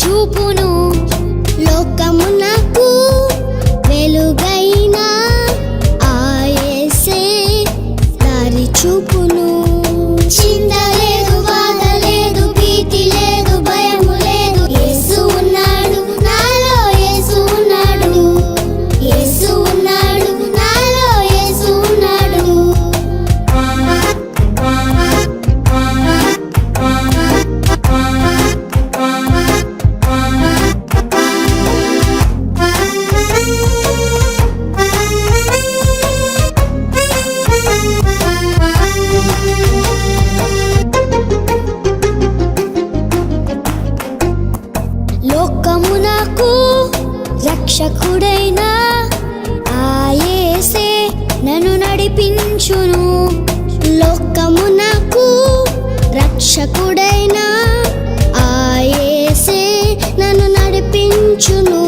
చూపును లోకమునకు వెలుగైన ఆ యేసే దారి చూపును. చింత లేదు, బాధ లేదు, భీతి లేదు, భయము లేదు. యేసు ఉన్నాడు నాలో, యేసు ఉన్నాడు, యేసు ఉన్నాడు నాలో, యేసు ఉన్నాడు. లోకమునకు రక్షకుడైన ఆ యేసే నన్ను నడిపించును. లోకమునకు రక్షకుడైన ఆ యేసే నన్ను నడిపించును.